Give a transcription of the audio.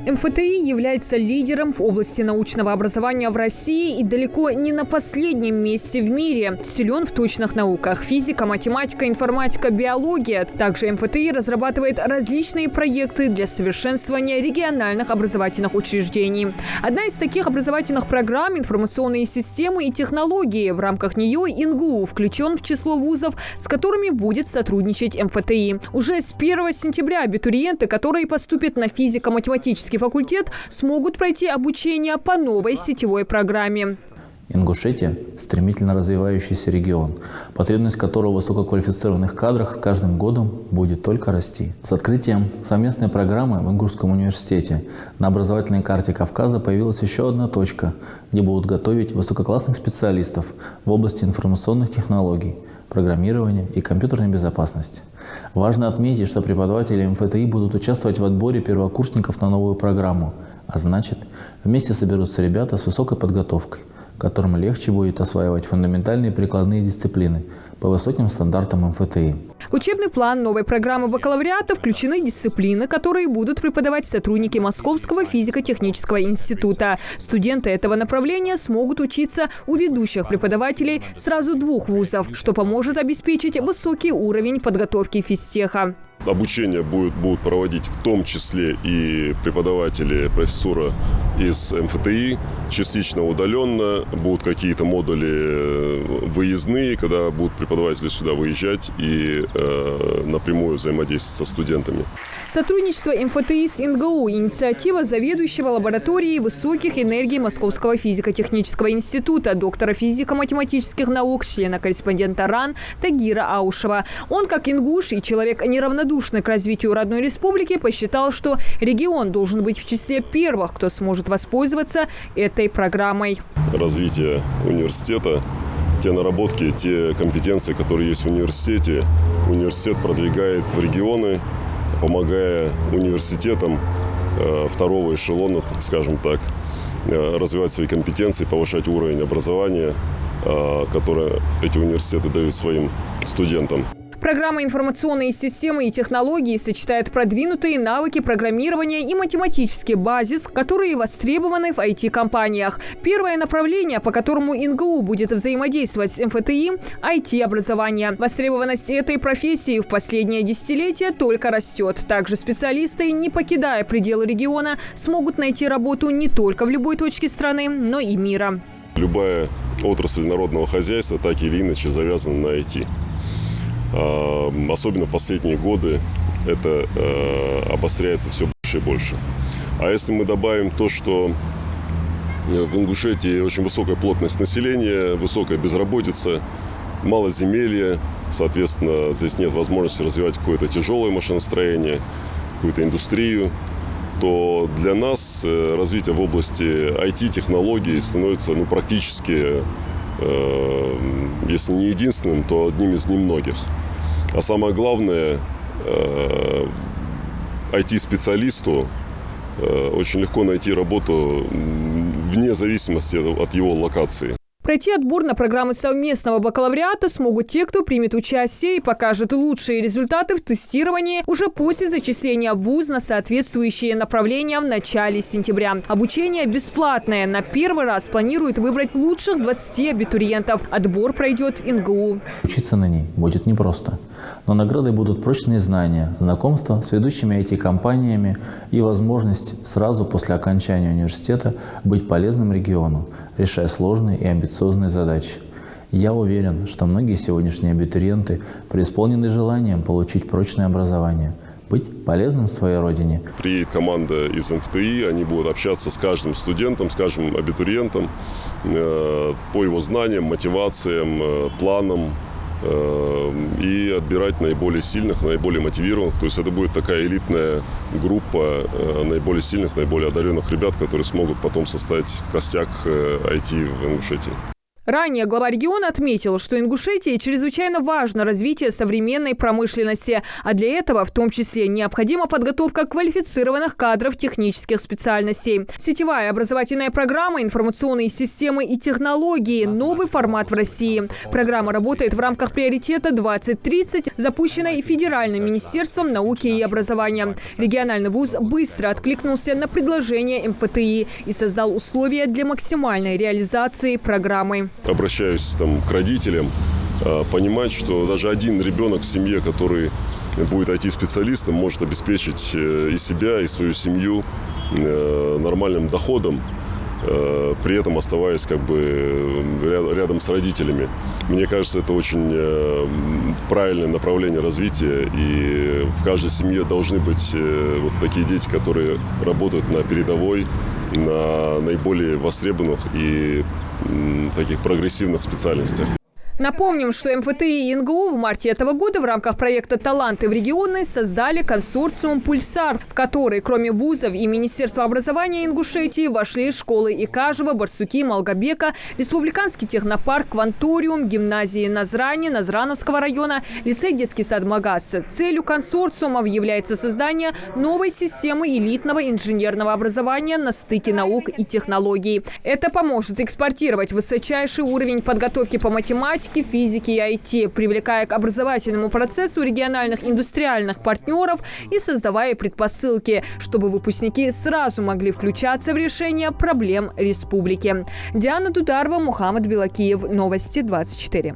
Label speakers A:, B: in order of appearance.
A: МФТИ является лидером в области научного образования в России и далеко не на последнем месте в мире. Силен в точных науках – физика, математика, информатика, биология. Также МФТИ разрабатывает различные проекты для совершенствования региональных образовательных учреждений. Одна из таких образовательных программ – информационные системы и технологии. В рамках нее ИНГУ включен в число вузов, с которыми будет сотрудничать МФТИ. Уже с 1 сентября абитуриенты, которые поступят на физико-математический факультет, смогут пройти обучение по новой сетевой программе.
B: Ингушетия – стремительно развивающийся регион, потребность которого в высококвалифицированных кадрах с каждым годом будет только расти. С открытием совместной программы в Ингушском университете на образовательной карте Кавказа появилась еще одна точка, где будут готовить высококлассных специалистов в области информационных технологий, программирования и компьютерной безопасности. Важно отметить, что преподаватели МФТИ будут участвовать в отборе первокурсников на новую программу, а значит, вместе соберутся ребята с высокой подготовкой, которым легче будет осваивать фундаментальные прикладные дисциплины по высоким стандартам МФТИ.
A: В учебный план новой программы бакалавриата включены дисциплины, которые будут преподавать сотрудники Московского физико-технического института. Студенты этого направления смогут учиться у ведущих преподавателей сразу 2 вузов, что поможет обеспечить высокий уровень подготовки физтеха.
C: Обучение будут проводить в том числе и преподаватели, профессура из МФТИ, частично удаленно. Будут какие-то модули выездные, когда будут преподаватели сюда выезжать и напрямую взаимодействовать со студентами.
A: Сотрудничество МФТИ с ИНГУ – инициатива заведующего лабораторией высоких энергий Московского физико-технического института, доктора физико-математических наук, члена-корреспондента РАН Тагира Аушева. Он, как ингуш и человек неравнодушный к развитию родной республики, посчитал, что регион должен быть в числе первых, кто сможет воспользоваться этой программой.
C: Развитие университета, те наработки, те компетенции, которые есть в университете, университет продвигает в регионы, помогая университетам второго эшелона, скажем так, развивать свои компетенции, повышать уровень образования, которое эти университеты дают своим студентам.
A: Программа «Информационные системы и технологии» сочетает продвинутые навыки программирования и математический базис, которые востребованы в IT-компаниях. Первое направление, по которому ИНГУ будет взаимодействовать с МФТИ – IT-образование. Востребованность этой профессии в последнее десятилетие только растет. Также специалисты, не покидая пределы региона, смогут найти работу не только в любой точке страны, но и мира.
C: Любая отрасль народного хозяйства так или иначе завязана на IT. Особенно в последние годы это обостряется все больше и больше. А если мы добавим то, что в Ингушетии очень высокая плотность населения, высокая безработица, малоземелье, соответственно, здесь нет возможности развивать какое-то тяжелое машиностроение, какую-то индустрию, то для нас развитие в области IT-технологий становится практически, если не единственным, то одним из немногих. А самое главное, IT-специалисту очень легко найти работу вне зависимости от его локации.
A: Пройти отбор на программы совместного бакалавриата смогут те, кто примет участие и покажет лучшие результаты в тестировании уже после зачисления в вуз на соответствующие направления в начале сентября. Обучение бесплатное. На первый раз планируют выбрать лучших 20 абитуриентов. Отбор пройдет в ИНГУ.
B: Учиться на ней будет непросто, но наградой будут прочные знания, знакомства с ведущими IT-компаниями и возможность сразу после окончания университета быть полезным региону, решая сложные и амбициозные задачи. Я уверен, что многие сегодняшние абитуриенты преисполнены желанием получить прочное образование, быть полезным своей родине.
C: Приедет команда из МФТИ, они будут общаться с каждым студентом, с каждым абитуриентом по его знаниям, мотивациям, планам и отбирать наиболее сильных, наиболее мотивированных. То есть это будет такая элитная группа наиболее сильных, наиболее одаренных ребят, которые смогут потом составить костяк IT в Ингушетии.
A: Ранее глава региона отметил, что Ингушетии чрезвычайно важно развитие современной промышленности, а для этого в том числе необходима подготовка квалифицированных кадров технических специальностей. Сетевая образовательная программа, информационные системы и технологии – новый формат в России. Программа работает в рамках приоритета 2030, запущенной Федеральным министерством науки и образования. Региональный вуз быстро откликнулся на предложение МФТИ и создал условия для максимальной реализации программы.
C: Обращаюсь к родителям, понимать, что даже один ребенок в семье, который будет IT-специалистом, может обеспечить и себя, и свою семью нормальным доходом, при этом оставаясь рядом с родителями. Мне кажется, это очень правильное направление развития, и в каждой семье должны быть вот такие дети, которые работают на передовой, на наиболее востребованных и таких прогрессивных специальностях.
A: Напомним, что МФТИ и НГУ в марте этого года в рамках проекта «Таланты в регионы» создали консорциум «Пульсар», в который, кроме вузов и Министерства образования Ингушетии, вошли школы Икажева, Барсуки, Малгобека, Республиканский технопарк, Кванториум, гимназии Назрани, Назрановского района, лицей детский сад Магас. Целью консорциумов является создание новой системы элитного инженерного образования на стыке наук и технологий. Это поможет экспортировать высочайший уровень подготовки по математике, физики и IT, привлекая к образовательному процессу региональных индустриальных партнеров и создавая предпосылки, чтобы выпускники сразу могли включаться в решение проблем республики. Диана Дударова, Мухаммад Белакиев. Новости 24.